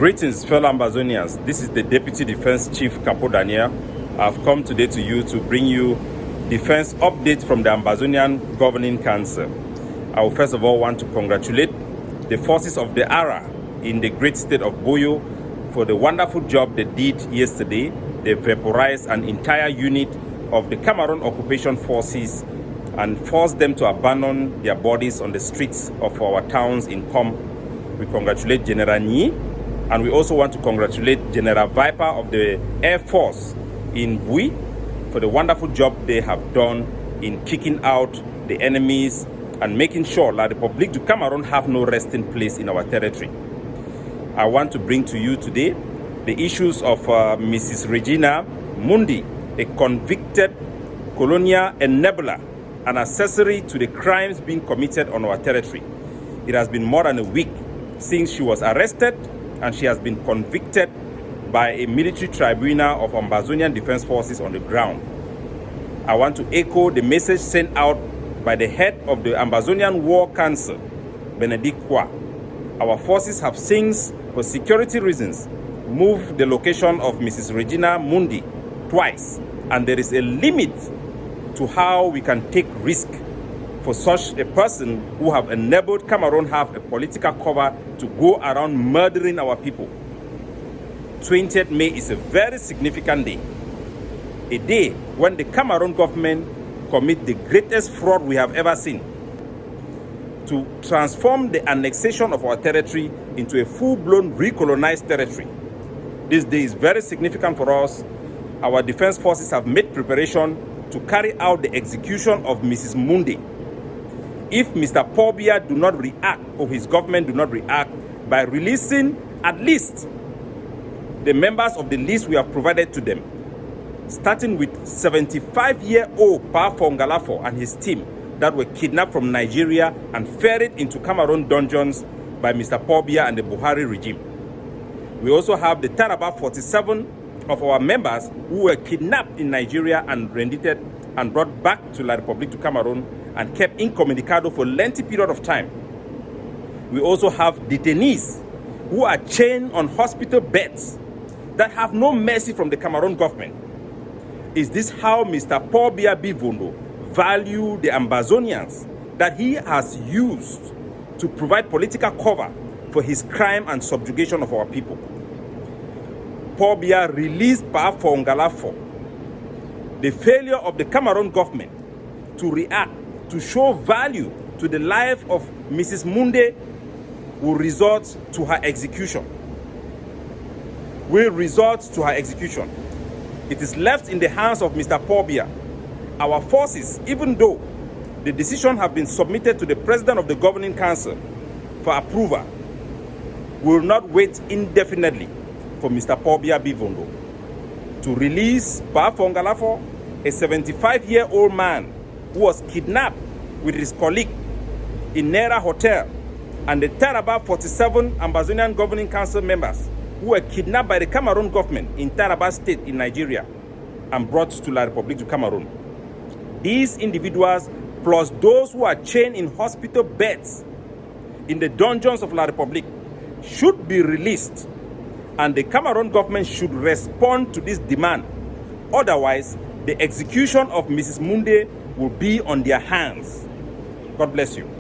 Greetings, fellow Ambazonians. This is the Deputy Defense Chief, Capo Daniel. I've come today to you to bring you defense updates from the Ambazonian Governing Council. I will first of all want to congratulate the forces of the ARA in the great state of Boyo for the wonderful job they did yesterday. They vaporized an entire unit of the Cameroon occupation forces and forced them to abandon their bodies on the streets of our towns in Com. We congratulate General Nyi, and we also want to congratulate General Viper of the Air Force in Bui for the wonderful job they have done in kicking out the enemies and making sure that the Republic du Cameroon have no resting place in our territory. I want to bring to you today the issues of Mrs Regina Mundi, a convicted colonial enabler, an accessory to the crimes being committed on our territory. It has been more than a week since she was arrested, and she has been convicted by a military tribunal of Ambazonian Defense Forces on the ground. I want to echo the message sent out by the head of the Ambazonian War Council, Benedict Kwa. Our forces have since, for security reasons, moved the location of Mrs. Regina Mundi twice, and there is a limit to how we can take risk for such a person who have enabled Cameroon have a political cover to go around murdering our people. 20th May is a very significant day, a day when the Cameroon government commit the greatest fraud we have ever seen to transform the annexation of our territory into a full-blown recolonized territory. This day is very significant for us. Our defense forces have made preparation to carry out the execution of Mrs. Mundi. If Mr. Paul Biya do not react, or his government do not react by releasing at least the members of the list we have provided to them, starting with 75-year-old Pa Fongalafo and his team that were kidnapped from Nigeria and ferried into Cameroon dungeons by Mr. Paul Biya and the Buhari regime. We also have the Taraba 47 of our members who were kidnapped in Nigeria and rendited and brought back to La Republic du Cameroon and kept incommunicado for a lengthy period of time. We also have detainees who are chained on hospital beds that have no mercy from the Cameroon government. Is this how Mr. Paul Biya Bivondo value the Ambazonians that he has used to provide political cover for his crime and subjugation of our people? Paul Biya released Pa Fongalafo. The failure of the Cameroon government to react, to show value to the life of Mrs. Mundi will result to her execution. It is left in the hands of Mr. Paul Biya. Our forces, even though the decision have been submitted to the President of the Governing Council for approval, will not wait indefinitely for Mr. Paul Biya Bivondo to release Pa Fongalafo, a 75-year-old man who was kidnapped with his colleague in Nera Hotel, and the Taraba 47 Ambazonian Governing Council members who were kidnapped by the Cameroon government in Taraba State in Nigeria and brought to La Republic du Cameroon. These individuals, plus those who are chained in hospital beds in the dungeons of La Republic, should be released, and the Cameroon government should respond to this demand. Otherwise, the execution of Mrs. Mundi will be on their hands. God bless you.